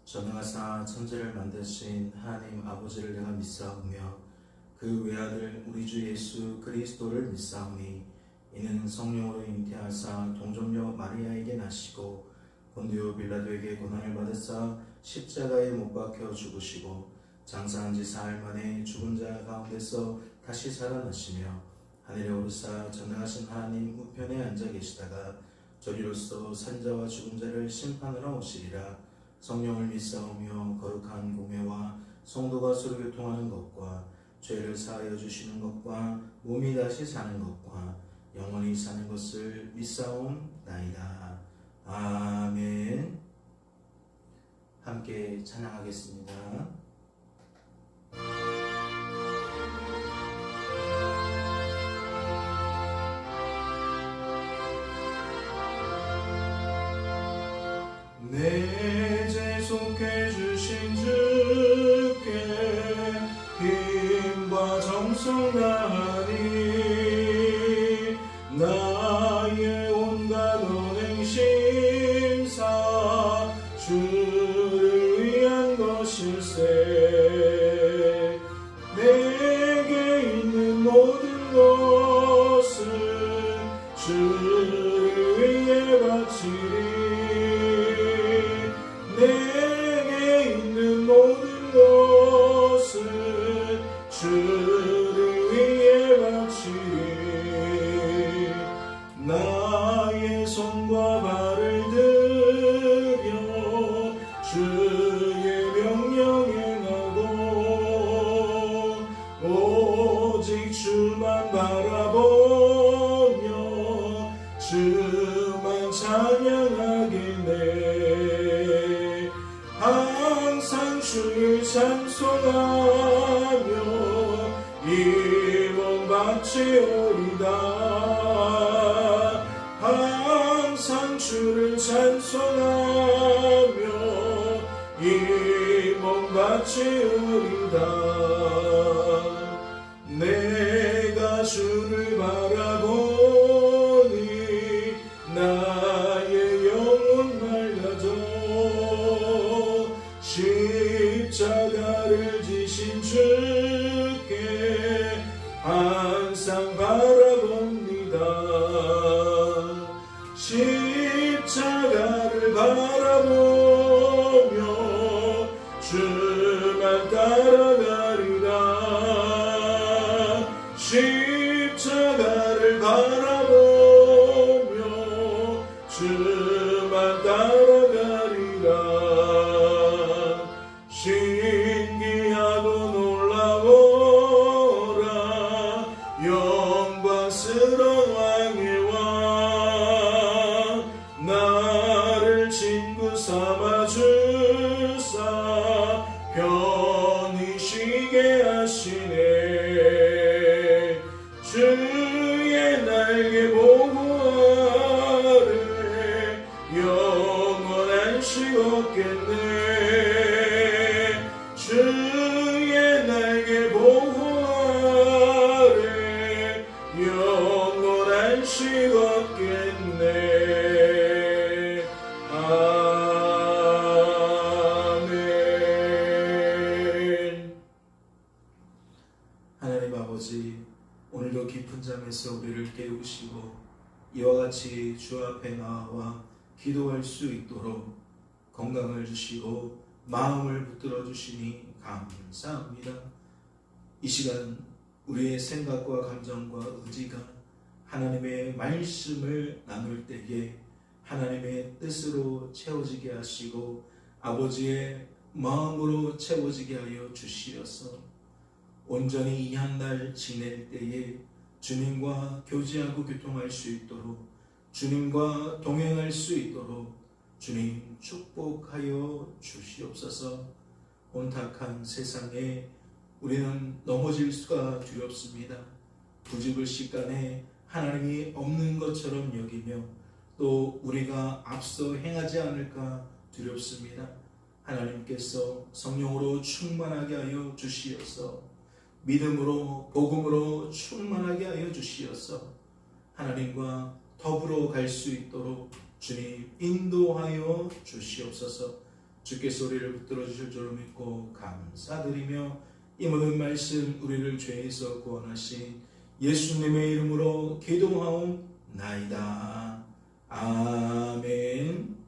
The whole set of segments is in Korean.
전능하사 천지를 만드신 하나님 아버지를 내가 믿사오며 그 외아들 우리 주 예수 그리스도를 믿사오니 이는 성령으로 잉태하사 동정녀 마리아에게 나시고 본디오 빌라도에게 고난을 받으사 십자가에 못 박혀 죽으시고 장사한 지 사흘 만에 죽은 자 가운데서 다시 살아나시며 하늘에 오르사 전능하신 하나님 우편에 앉아 계시다가 저리로서 산자와 죽은 자를 심판하러 오시리라. 성령을 믿사오며 거룩한 공회와 성도가 서로 교통하는 것과 죄를 사하여 주시는 것과 몸이 다시 사는 것과 영원히 사는 것을 믿사옵나이다. 아멘. 함께 찬양하겠습니다. 내 죄 속해 주신 주께 힘과 정성 다하니 나의 온갖 언행 심사 주를 위한 것일세. 내게 있는 모든 것은 주를 위해 바치리. 내게 있는 모든 것은 주를 위해 바치리. 나의 손과 발을 들여 주의 명령 행하고 오직 주만 바라보며 주만 찬양하겠네. 항상 주를 찬송하며 이 몸 바치오리다. 항상 주를 찬송하며 이 몸 바치오리다. 내가 주를 바라보니 나의 영혼 맑아져. 십자가를 지신 주께 항상 바라봅니다. 십자가를 바라보며 주만 따라가리라. 십자가를 바라보며 주만 따라가리라. 신기하고 놀라워라. 영광스러운 왕의 왕 나를 친구 삼아 주사 편히 쉬게 하시네. 주의 날개 보고 아래 영원한 식 없겠네. 주의 날개 보고 아래 영원한 식 없겠네. 아멘. 하나님 아버지, 오늘도 깊은 잠에서 우리를 깨우시고 이와 같이 주 앞에 나와 기도할 수 있도록 건강을 주시고 마음을 붙들어 주시니 감사합니다. 이 시간 우리의 생각과 감정과 의지가 하나님의 말씀을 나눌 때에 하나님의 뜻으로 채워지게 하시고 아버지의 마음으로 채워지게 하여 주시어서 온전히 이 한 달 지낼 때에 주님과 교제하고 교통할 수 있도록 주님과 동행할 수 있도록 주님 축복하여 주시옵소서. 혼탁한 세상에 우리는 넘어질 수가 두렵습니다. 부죽을 시간에 하나님이 없는 것처럼 여기며 또 우리가 앞서 행하지 않을까 두렵습니다. 하나님께서 성령으로 충만하게 하여 주시어서 믿음으로 복음으로 충만하게 하여 주시어서 하나님과 더불어 갈 수 있도록 주님 인도하여 주시옵소서. 주께서 우리를 붙들어 주실 줄을 믿고 감사드리며 이 모든 말씀 우리를 죄에서 구원하신 예수님의 이름으로 기도하옵나이다. 아멘.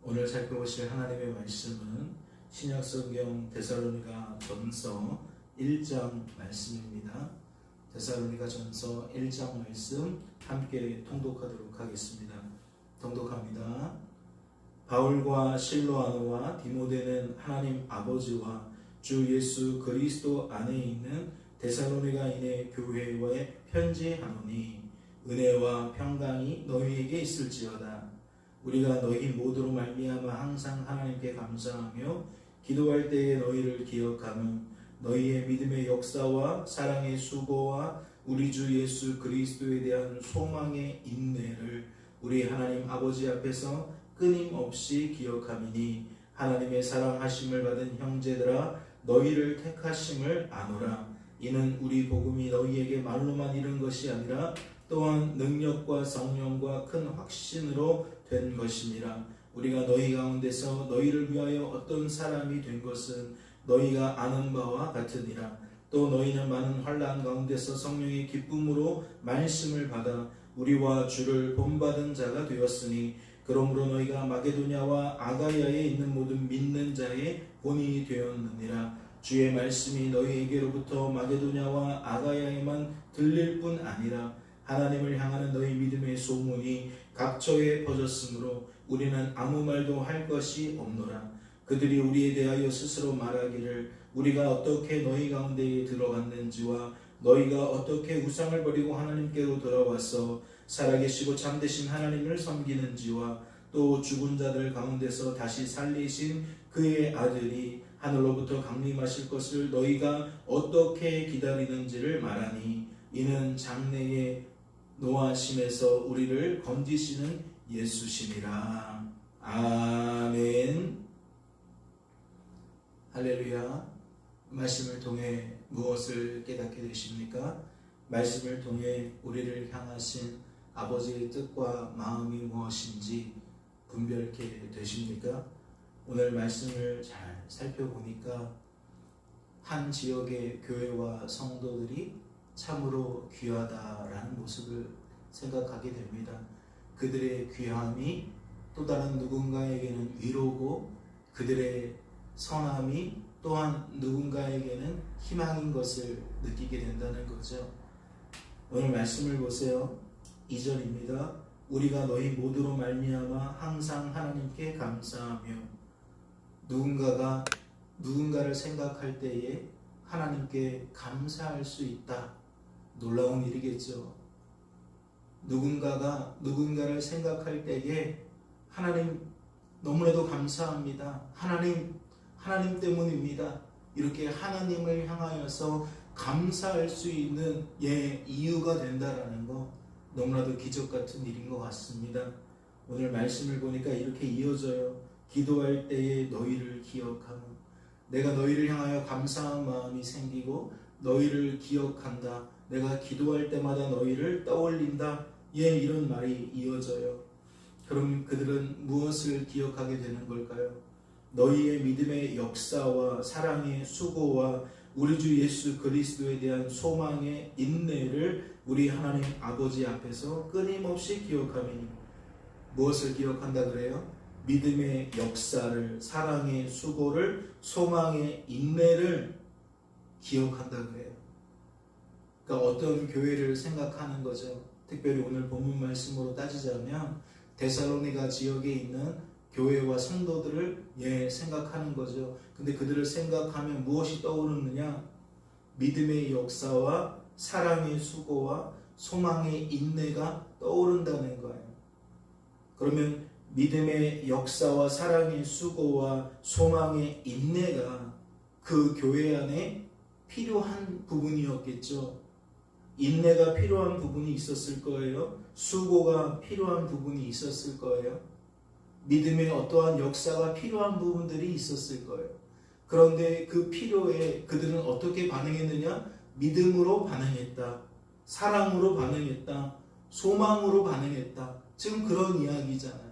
오늘 살펴보실 하나님의 말씀은 신약성경 데살로니가 전서 1장 말씀입니다. 데살로니가 전서 1장 말씀 함께 통독하도록 하겠습니다. 통독합니다. 바울과 실로아노와 디모데는 하나님 아버지와 주 예수 그리스도 안에 있는 데살로니가인의 교회에 편지하노니 은혜와 평강이 너희에게 있을지어다. 우리가 너희 모두로 말미암아 항상 하나님께 감사하며 기도할 때에 너희를 기억하며 너희의 믿음의 역사와 사랑의 수고와 우리 주 예수 그리스도에 대한 소망의 인내를 우리 하나님 아버지 앞에서 끊임없이 기억함이니 하나님의 사랑하심을 받은 형제들아 너희를 택하심을 아노라. 이는 우리 복음이 너희에게 말로만 이른 것이 아니라 또한 능력과 성령과 큰 확신으로 된 것이니라. 우리가 너희 가운데서 너희를 위하여 어떤 사람이 된 것은 너희가 아는 바와 같으니라. 또 너희는 많은 환난 가운데서 성령의 기쁨으로 말씀을 받아 우리와 주를 본받은 자가 되었으니 그러므로 너희가 마게도냐와 아가야에 있는 모든 믿는 자의 본이 되었느니라. 주의 말씀이 너희에게로부터 마게도냐와 아가야에만 들릴 뿐 아니라 하나님을 향하는 너희 믿음의 소문이 각처에 퍼졌으므로 우리는 아무 말도 할 것이 없노라. 그들이 우리에 대하여 스스로 말하기를 우리가 어떻게 너희 가운데에 들어갔는지와 너희가 어떻게 우상을 버리고 하나님께로 돌아와서 살아계시고 참되신 하나님을 섬기는지와 또 죽은 자들 가운데서 다시 살리신 그의 아들이 하늘로부터 강림하실 것을 너희가 어떻게 기다리는지를 말하니 이는 장래에 노하심에서 우리를 건지시는 예수시니라. 아멘. 할렐루야. 말씀을 통해 무엇을 깨닫게 되십니까? 말씀을 통해 우리를 향하신 아버지의 뜻과 마음이 무엇인지 분별케 되십니까? 오늘 말씀을 잘 살펴보니까 한 지역의 교회와 성도들이 참으로 귀하다라는 모습을 생각하게 됩니다. 그들의 귀함이 또 다른 누군가에게는 위로고 그들의 선함이 또한 누군가에게는 희망인 것을 느끼게 된다는 거죠. 오늘 말씀을 보세요. 2절입니다. 우리가 너희 모두로 말미암아 항상 하나님께 감사하며 누군가가 누군가를 생각할 때에 하나님께 감사할 수 있다. 놀라운 일이겠죠. 누군가가 누군가를 생각할 때에 하나님 너무나도 감사합니다. 하나님 때문입니다. 이렇게 하나님을 향하여서 감사할 수 있는 이유가 된다라는 거 너무나도 기적 같은 일인 것 같습니다. 오늘 말씀을 보니까 이렇게 이어져요. 기도할 때에 너희를 기억하며 내가 너희를 향하여 감사한 마음이 생기고 너희를 기억한다. 내가 기도할 때마다 너희를 떠올린다. 이런 말이 이어져요. 그럼 그들은 무엇을 기억하게 되는 걸까요? 너희의 믿음의 역사와 사랑의 수고와 우리 주 예수 그리스도에 대한 소망의 인내를 우리 하나님 아버지 앞에서 끊임없이 기억하며 무엇을 기억한다 그래요? 믿음의 역사를, 사랑의 수고를, 소망의 인내를 기억한다 그래요. 그러니까 어떤 교회를 생각하는 거죠. 특별히 오늘 본문 말씀으로 따지자면 데살로니가 지역에 있는 교회와 성도들을 생각하는 거죠. 근데 그들을 생각하면 무엇이 떠오르느냐? 믿음의 역사와 사랑의 수고와 소망의 인내가 떠오른다는 거예요. 그러면 믿음의 역사와 사랑의 수고와 소망의 인내가 그 교회 안에 필요한 부분이었겠죠. 인내가 필요한 부분이 있었을 거예요. 수고가 필요한 부분이 있었을 거예요. 믿음의 어떠한 역사가 필요한 부분들이 있었을 거예요. 그런데 그 필요에 그들은 어떻게 반응했느냐? 믿음으로 반응했다. 사랑으로 반응했다. 소망으로 반응했다. 지금 그런 이야기잖아요.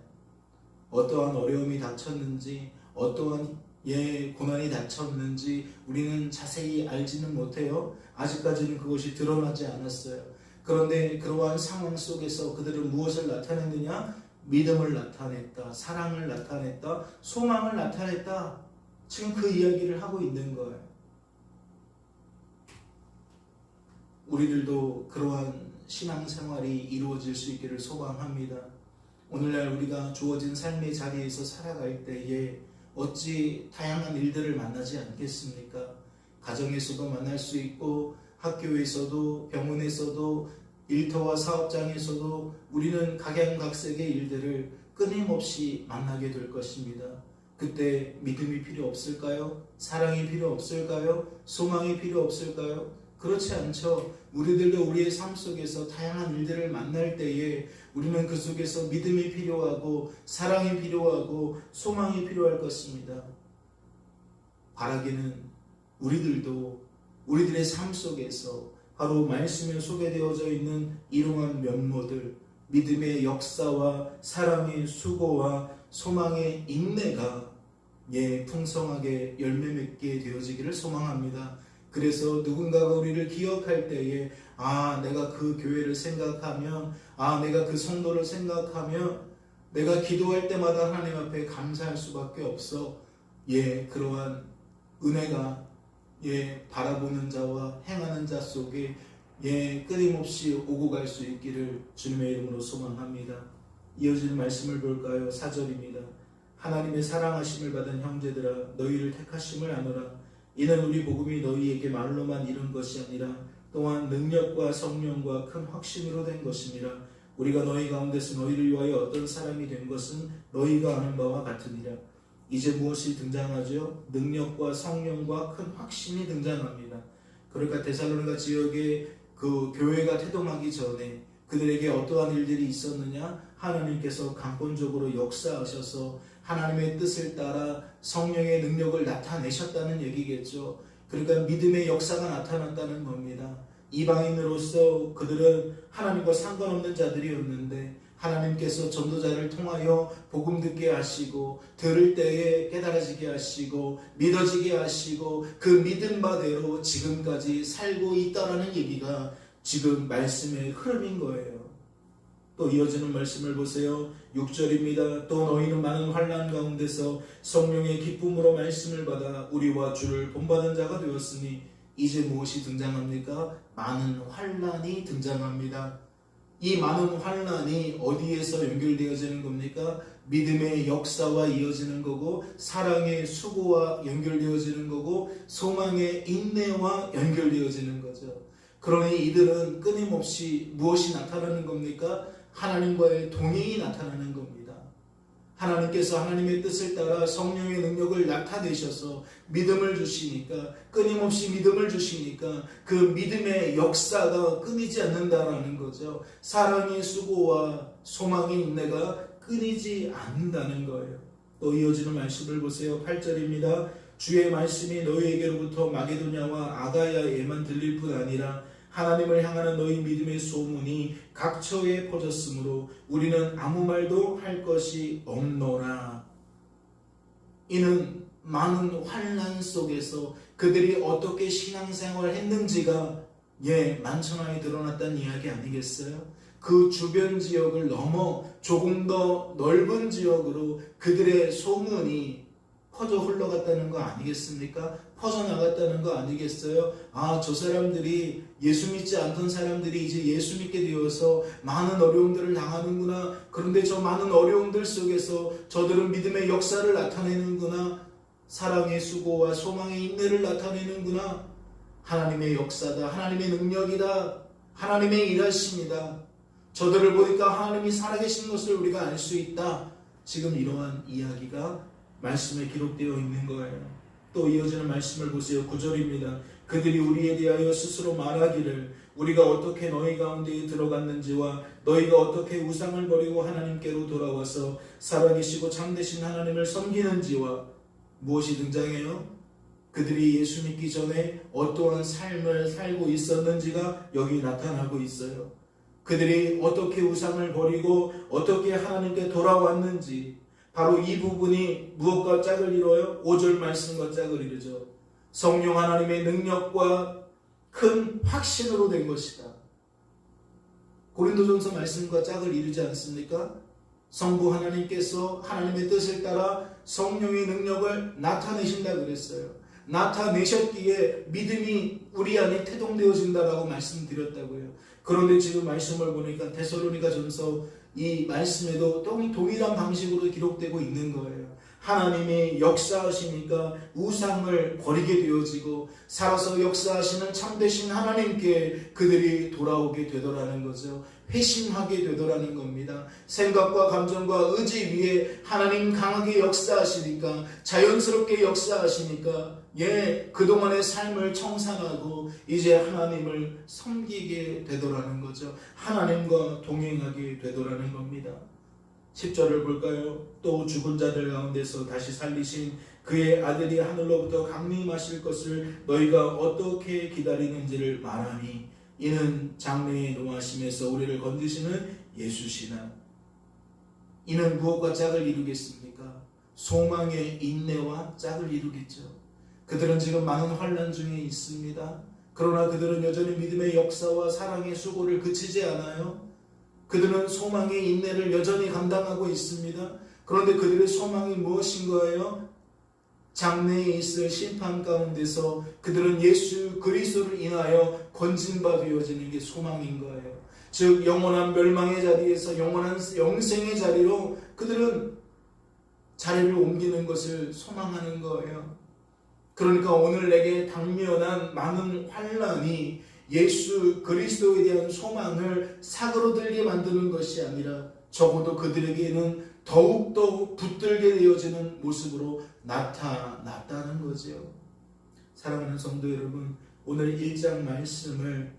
어떠한 어려움이 닥쳤는지, 어떠한 고난이 닥쳤는지 우리는 자세히 알지는 못해요. 아직까지는 그것이 드러나지 않았어요. 그런데 그러한 상황 속에서 그들은 무엇을 나타냈느냐? 믿음을 나타냈다, 사랑을 나타냈다, 소망을 나타냈다. 지금 그 이야기를 하고 있는 거예요. 우리들도 그러한 신앙생활이 이루어질 수 있기를 소망합니다. 오늘날 우리가 주어진 삶의 자리에서 살아갈 때에 어찌 다양한 일들을 만나지 않겠습니까? 가정에서도 만날 수 있고, 학교에서도, 병원에서도, 일터와 사업장에서도 우리는 각양각색의 일들을 끊임없이 만나게 될 것입니다. 그때 믿음이 필요 없을까요? 사랑이 필요 없을까요? 소망이 필요 없을까요? 그렇지 않죠. 우리들도 우리의 삶 속에서 다양한 일들을 만날 때에 우리는 그 속에서 믿음이 필요하고, 사랑이 필요하고, 소망이 필요할 것입니다. 바라기는 우리들도 우리들의 삶 속에서 바로 말씀에 소개되어져 있는 이러한 면모들, 믿음의 역사와 사랑의 수고와 소망의 인내가 풍성하게 열매 맺게 되어지기를 소망합니다. 그래서 누군가가 우리를 기억할 때에 내가 그 교회를 생각하면, 내가 그 성도를 생각하면 내가 기도할 때마다 하나님 앞에 감사할 수밖에 없어. 그러한 은혜가 바라보는 자와 행하는 자 속에 끊임없이 오고 갈 수 있기를 주님의 이름으로 소망합니다. 이어지는 말씀을 볼까요? 4절입니다. 하나님의 사랑하심을 받은 형제들아, 너희를 택하심을 아노라. 이는 우리 복음이 너희에게 말로만 이룬 것이 아니라 또한 능력과 성령과 큰 확신으로 된 것이니라. 우리가 너희 가운데서 너희를 위하여 어떤 사람이 된 것은 너희가 아는 바와 같으니라. 이제 무엇이 등장하죠? 능력과 성령과 큰 확신이 등장합니다. 그러니까 데살로니가 지역에 그 교회가 태동하기 전에 그들에게 어떠한 일들이 있었느냐? 하나님께서 강권적으로 역사하셔서 하나님의 뜻을 따라 성령의 능력을 나타내셨다는 얘기겠죠. 그러니까 믿음의 역사가 나타났다는 겁니다. 이방인으로서 그들은 하나님과 상관없는 자들이었는데 하나님께서 전도자를 통하여 복음 듣게 하시고, 들을 때에 깨달아지게 하시고, 믿어지게 하시고, 그 믿음 바대로 지금까지 살고 있다라는 얘기가 지금 말씀의 흐름인 거예요. 또 이어지는 말씀을 보세요. 6절입니다. 또 너희는 많은 환난 가운데서 성령의 기쁨으로 말씀을 받아 우리와 주를 본받은 자가 되었으니 이제 무엇이 등장합니까? 많은 환난이 등장합니다. 이 많은 환난이 어디에서 연결되어지는 겁니까? 믿음의 역사와 이어지는 거고, 사랑의 수고와 연결되어지는 거고, 소망의 인내와 연결되어지는 거죠. 그러니 이들은 끊임없이 무엇이 나타나는 겁니까? 하나님과의 동행이 나타나는 겁니다. 하나님께서 하나님의 뜻을 따라 성령의 능력을 나타내셔서 믿음을 주시니까, 끊임없이 믿음을 주시니까 그 믿음의 역사가 끊이지 않는다라는 거죠. 사랑의 수고와 소망의 인내가 끊이지 않는다는 거예요. 또 이어지는 말씀을 보세요. 8절입니다. 주의 말씀이 너희에게로부터 마게도냐와 아가야에만 들릴 뿐 아니라 하나님을 향하는 너희 믿음의 소문이 각처에 퍼졌으므로 우리는 아무 말도 할 것이 없노라. 이는 많은 환난 속에서 그들이 어떻게 신앙생활을 했는지가 만천하에 드러났다는 이야기 아니겠어요? 그 주변 지역을 넘어 조금 더 넓은 지역으로 그들의 소문이 퍼져 흘러갔다는 거 아니겠습니까? 퍼져나갔다는 거 아니겠어요? 저 사람들이, 예수 믿지 않던 사람들이 이제 예수 믿게 되어서 많은 어려움들을 당하는구나. 그런데 저 많은 어려움들 속에서 저들은 믿음의 역사를 나타내는구나. 사랑의 수고와 소망의 인내를 나타내는구나. 하나님의 역사다. 하나님의 능력이다. 하나님의 일하심이다. 저들을 보니까 하나님이 살아계신 것을 우리가 알 수 있다. 지금 이러한 이야기가 말씀에 기록되어 있는 거예요. 또 이어지는 말씀을 보세요. 9절입니다. 그들이 우리에 대하여 스스로 말하기를 우리가 어떻게 너희 가운데에 들어갔는지와 너희가 어떻게 우상을 버리고 하나님께로 돌아와서 살아계시고 참되신 하나님을 섬기는지와, 무엇이 등장해요? 그들이 예수 믿기 전에 어떠한 삶을 살고 있었는지가 여기 나타나고 있어요. 그들이 어떻게 우상을 버리고 어떻게 하나님께 돌아왔는지, 바로 이 부분이 무엇과 짝을 이루어요? 5절 말씀과 짝을 이루죠. 성령 하나님의 능력과 큰 확신으로 된 것이다. 고린도전서 말씀과 짝을 이루지 않습니까? 성부 하나님께서 하나님의 뜻을 따라 성령의 능력을 나타내신다 그랬어요. 나타내셨기에 믿음이 우리 안에 태동되어진다라고 말씀드렸다고요. 그런데 지금 말씀을 보니까 데살로니가전서 이 말씀에도 동일한 방식으로 기록되고 있는 거예요. 하나님이 역사하시니까 우상을 버리게 되어지고 살아서 역사하시는 참되신 하나님께 그들이 돌아오게 되더라는 거죠. 회심하게 되더라는 겁니다. 생각과 감정과 의지 위에 하나님 강하게 역사하시니까, 자연스럽게 역사하시니까 그동안의 삶을 청산하고 이제 하나님을 섬기게 되더라는 거죠. 하나님과 동행하게 되더라는 겁니다. 10절을 볼까요? 또 죽은 자들 가운데서 다시 살리신 그의 아들이 하늘로부터 강림하실 것을 너희가 어떻게 기다리는지를 말하니 이는 장래의 노하심에서 우리를 건지시는 예수시나. 이는 무엇과 짝을 이루겠습니까? 소망의 인내와 짝을 이루겠죠. 그들은 지금 많은 환난 중에 있습니다. 그러나 그들은 여전히 믿음의 역사와 사랑의 수고를 그치지 않아요. 그들은 소망의 인내를 여전히 감당하고 있습니다. 그런데 그들의 소망이 무엇인 거예요? 장래에 있을 심판 가운데서 그들은 예수 그리스도를 인하여 건진바 되어지는 게 소망인 거예요. 즉 영원한 멸망의 자리에서 영원한 영생의 자리로 그들은 자리를 옮기는 것을 소망하는 거예요. 그러니까 오늘 내게 당면한 많은 환난이 예수 그리스도에 대한 소망을 사그러들게 만드는 것이 아니라 적어도 그들에게는 더욱더 붙들게 되어지는 모습으로 나타났다는 거죠. 사랑하는 성도 여러분, 오늘 1장 말씀을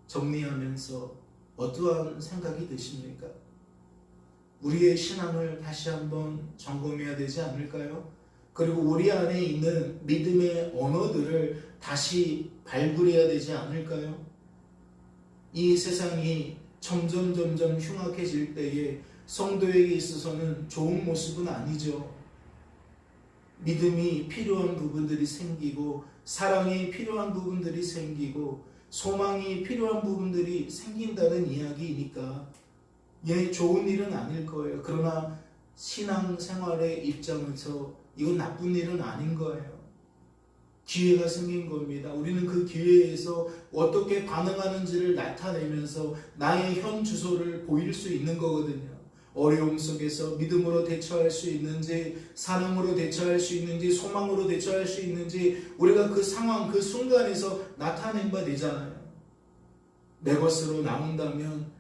정리하면서 어떠한 생각이 드십니까? 우리의 신앙을 다시 한번 점검해야 되지 않을까요? 그리고 우리 안에 있는 믿음의 언어들을 다시 발굴해야 되지 않을까요? 이 세상이 점점 흉악해질 때에 성도에게 있어서는 좋은 모습은 아니죠. 믿음이 필요한 부분들이 생기고 사랑이 필요한 부분들이 생기고 소망이 필요한 부분들이 생긴다는 이야기이니까 좋은 일은 아닐 거예요. 그러나 신앙생활의 입장에서 이건 나쁜 일은 아닌 거예요. 기회가 생긴 겁니다. 우리는 그 기회에서 어떻게 반응하는지를 나타내면서 나의 현 주소를 보일 수 있는 거거든요. 어려움 속에서 믿음으로 대처할 수 있는지, 사랑으로 대처할 수 있는지, 소망으로 대처할 수 있는지 우리가 그 상황, 그 순간에서 나타낸 바 되잖아요. 내 것으로 나온다면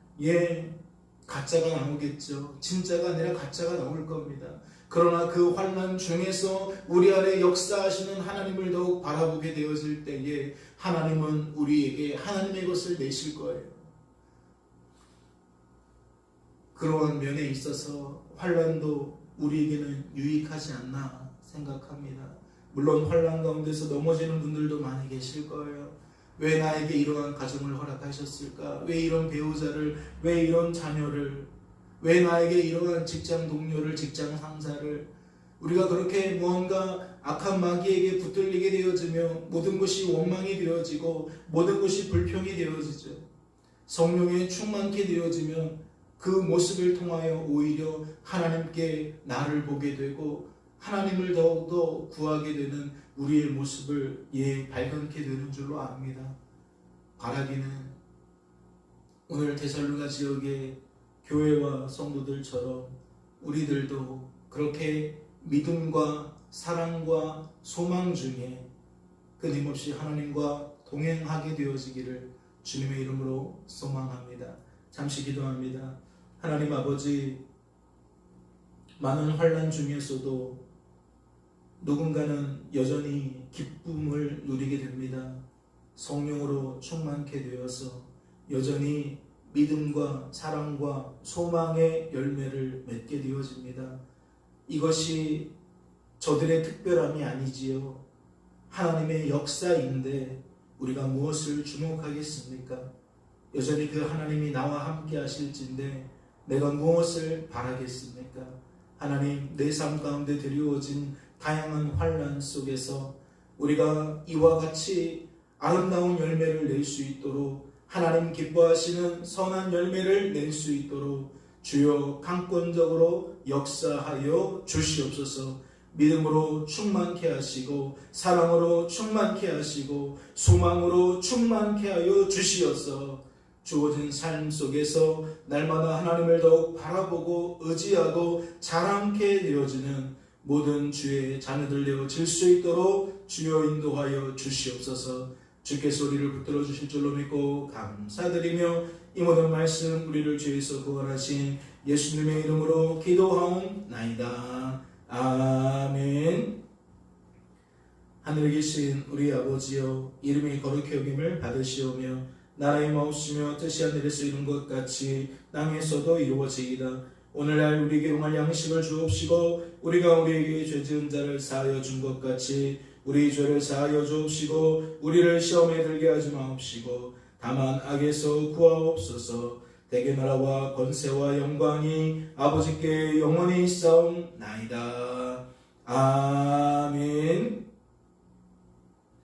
가짜가 나오겠죠. 진짜가 아니라 가짜가 나올 겁니다. 그러나 그 환난 중에서 우리 안에 역사하시는 하나님을 더욱 바라보게 되어질 때에 하나님은 우리에게 하나님의 것을 내실 거예요. 그러한 면에 있어서 환난도 우리에게는 유익하지 않나 생각합니다. 물론 환난 가운데서 넘어지는 분들도 많이 계실 거예요. 왜 나에게 이러한 가정을 허락하셨을까? 왜 이런 배우자를, 왜 이런 자녀를, 왜 나에게 이러한 직장 동료를, 직장 상사를. 우리가 그렇게 무언가 악한 마귀에게 붙들리게 되어지며 모든 것이 원망이 되어지고 모든 것이 불평이 되어지죠. 성령에 충만케 되어지면 그 모습을 통하여 오히려 하나님께 나를 보게 되고 하나님을 더욱더 구하게 되는 우리의 모습을 발견케 되는 줄로 압니다. 바라기는 오늘 데살로니가 지역의 교회와 성도들처럼 우리들도 그렇게 믿음과 사랑과 소망 중에 끊임없이 하나님과 동행하게 되어지기를 주님의 이름으로 소망합니다. 잠시 기도합니다. 하나님 아버지, 많은 환난 중에서도 누군가는 여전히 기쁨을 누리게 됩니다. 성령으로 충만케 되어서 여전히 믿음과 사랑과 소망의 열매를 맺게 되어집니다. 이것이 저들의 특별함이 아니지요. 하나님의 역사인데 우리가 무엇을 주목하겠습니까? 여전히 그 하나님이 나와 함께 하실진데 내가 무엇을 바라겠습니까? 하나님, 내 삶 가운데 드리워진 다양한 환난 속에서 우리가 이와 같이 아름다운 열매를 낼 수 있도록, 하나님 기뻐하시는 선한 열매를 낼 수 있도록 주여 강권적으로 역사하여 주시옵소서. 믿음으로 충만케 하시고 사랑으로 충만케 하시고 소망으로 충만케 하여 주시어서 주어진 삶 속에서 날마다 하나님을 더욱 바라보고 의지하고 자랑케 되어지는 모든 주의 자녀들 되어질 수 있도록 주여 인도하여 주시옵소서. 주께서 우리를 붙들어 주실 줄로 믿고 감사드리며 이 모든 말씀 우리를 주에서 구원하신 예수님의 이름으로 기도하옵나이다. 아멘. 하늘에 계신 우리 아버지여, 이름이 거룩히 여김을 받으시오며 나라의 마옵시며 뜻이 하늘에서 이룬 것 같이 땅에서도 이루어지이다. 오늘날 우리에게 용할 양식을 주옵시고 우리가 우리에게 죄 지은 자를 사하여 준 것 같이 우리 죄를 사하여 주옵시고 우리를 시험에 들게 하지 마옵시고 다만 악에서 구하옵소서. 대개 나라와 권세와 영광이 아버지께 영원히 있사옵나이다. 아멘.